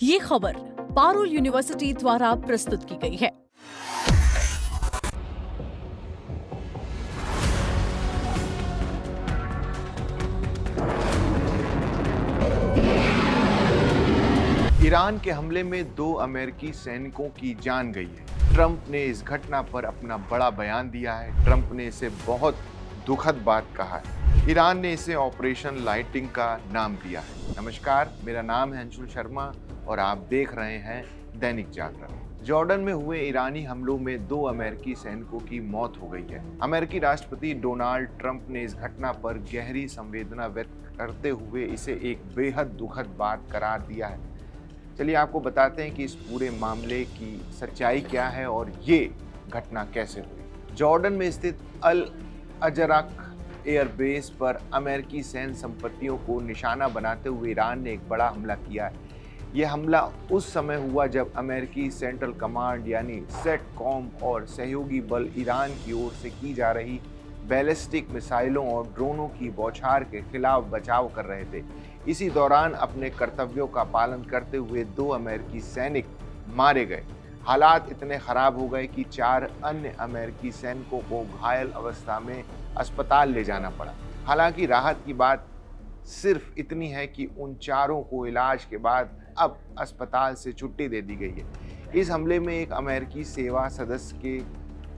ये खबर पारुल यूनिवर्सिटी द्वारा प्रस्तुत की गई है। ईरान के हमले में 2 अमेरिकी सैनिकों की जान गई है। ट्रंप ने इस घटना पर अपना बड़ा बयान दिया है। ट्रंप ने इसे बहुत दुखद बात कहा है। ईरान ने इसे ऑपरेशन लाइटिंग का नाम दिया है। नमस्कार, मेरा नाम है अंशुल शर्मा और आप देख रहे हैं दैनिक जागरण। जॉर्डन में हुए ईरानी हमलों में 2 अमेरिकी सैनिकों की मौत हो गई है। अमेरिकी राष्ट्रपति डोनाल्ड ट्रंप ने इस घटना पर गहरी संवेदना व्यक्त करते हुए इसे एक बेहद दुखद बात करार दिया है। चलिए आपको बताते हैं कि इस पूरे मामले की सच्चाई क्या है और ये घटना कैसे हुई। जॉर्डन में स्थित अल अजरक एयरबेस पर अमेरिकी सैन्य संपत्तियों को निशाना बनाते हुए ईरान ने एक बड़ा हमला किया है। यह हमला उस समय हुआ जब अमेरिकी सेंट्रल कमांड यानी सेटकॉम और सहयोगी बल ईरान की ओर से की जा रही बैलिस्टिक मिसाइलों और ड्रोनों की बौछार के खिलाफ बचाव कर रहे थे। इसी दौरान अपने कर्तव्यों का पालन करते हुए 2 अमेरिकी सैनिक मारे गए। हालात इतने खराब हो गए कि 4 अन्य अमेरिकी सैनिकों को घायल अवस्था में अस्पताल ले जाना पड़ा। हालांकि राहत की बात सिर्फ इतनी है कि उन चारों को इलाज के बाद अब अस्पताल से छुट्टी दे दी गई है। इस हमले में एक अमेरिकी सेवा सदस्य के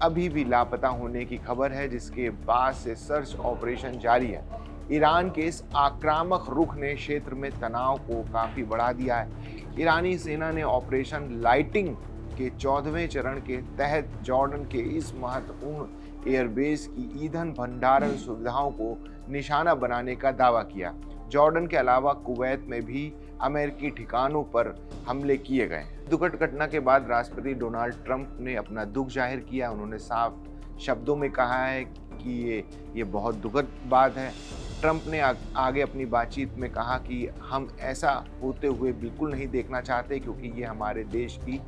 अभी भी लापता होने की खबर है, जिसके बाद से सर्च ऑपरेशन जारी है। ईरान के इस आक्रामक रुख ने क्षेत्र में तनाव को काफी बढ़ा दिया है। ईरानी सेना ने ऑपरेशन लाइटिंग के 14वें चरण के तहत जॉर्डन के इस महत्वपूर्ण एयरबेस की ईंधन भंडारण सुविधाओं को निशाना बनाने का दावा किया। जॉर्डन के अलावा कुवैत में भी अमेरिकी ठिकानों पर हमले किए गए। दुखद घटना के बाद राष्ट्रपति डोनाल्ड ट्रंप ने अपना दुख जाहिर किया। उन्होंने साफ शब्दों में कहा है कि ये बहुत दुखद बात है। ट्रंप ने आगे अपनी बातचीत में कहा कि हम ऐसा होते हुए बिल्कुल नहीं देखना चाहते, क्योंकि ये हमारे देश की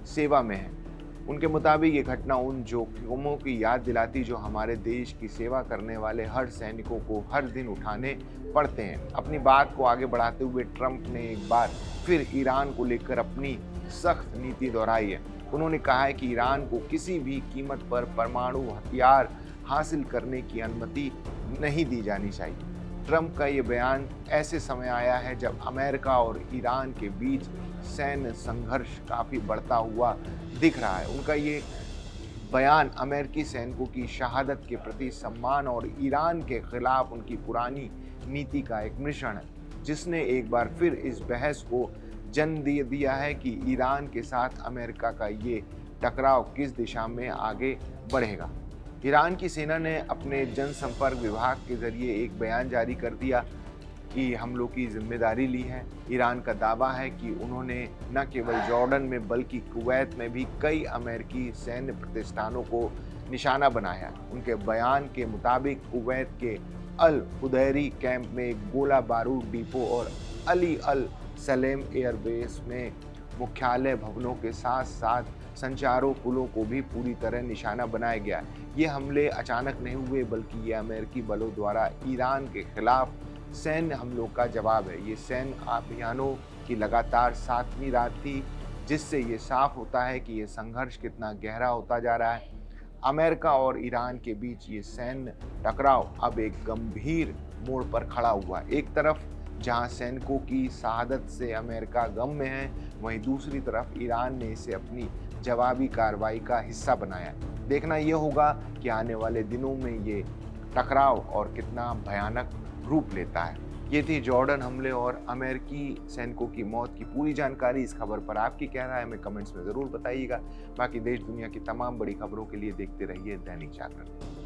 सेवा में है। उनके मुताबिक ये घटना उन जोखिमों की याद दिलाती जो हमारे देश की सेवा करने वाले हर सैनिकों को हर दिन उठाने पड़ते हैं। अपनी बात को आगे बढ़ाते हुए ट्रंप ने एक बार फिर ईरान को लेकर अपनी सख्त नीति दोहराई है। उन्होंने कहा है कि ईरान को किसी भी कीमत पर परमाणु हथियार हासिल करने की अनुमति नहीं दी जानी चाहिए। ट्रंप का ये बयान ऐसे समय आया है जब अमेरिका और ईरान के बीच सैन्य संघर्ष काफ़ी बढ़ता हुआ दिख रहा है। उनका ये बयान अमेरिकी सैनिकों की शहादत के प्रति सम्मान और ईरान के खिलाफ उनकी पुरानी नीति का एक मिश्रण है, जिसने एक बार फिर इस बहस को जन्म दे दिया है कि ईरान के साथ अमेरिका का ये टकराव किस दिशा में आगे बढ़ेगा। ईरान की सेना ने अपने जनसंपर्क विभाग के जरिए एक बयान जारी कर दिया कि हमलों की जिम्मेदारी ली है। ईरान का दावा है कि उन्होंने न केवल जॉर्डन में बल्कि कुवैत में भी कई अमेरिकी सैन्य प्रतिष्ठानों को निशाना बनाया। उनके बयान के मुताबिक कुवैत के अल हुदैरी कैंप में एक गोला बारूद डिपो और अली अल सलेम एयरबेस में मुख्यालय भवनों के साथ साथ संचारों पुलों को भी पूरी तरह निशाना बनाया गया। ये हमले अचानक नहीं हुए, बल्कि ये अमेरिकी बलों द्वारा ईरान के खिलाफ सैन्य हमलों का जवाब है। ये सैन्य अभियानों की लगातार 7वीं रात थी, जिससे ये साफ होता है कि ये संघर्ष कितना गहरा होता जा रहा है। अमेरिका और ईरान के बीच ये सैन्य टकराव अब एक गंभीर मोड़ पर खड़ा हुआ है। एक तरफ जहां सैनिकों की शहादत से अमेरिका गम में है, वहीं दूसरी तरफ ईरान ने इसे अपनी जवाबी कार्रवाई का हिस्सा बनाया। देखना यह होगा कि आने वाले दिनों में ये टकराव और कितना भयानक रूप लेता है। ये थी जॉर्डन हमले और अमेरिकी सैनिकों की मौत की पूरी जानकारी। इस खबर पर आपकी क्या राय है हमें कमेंट्स में ज़रूर बताइएगा। बाकी देश दुनिया की तमाम बड़ी खबरों के लिए देखते रहिए दैनिक जागरण।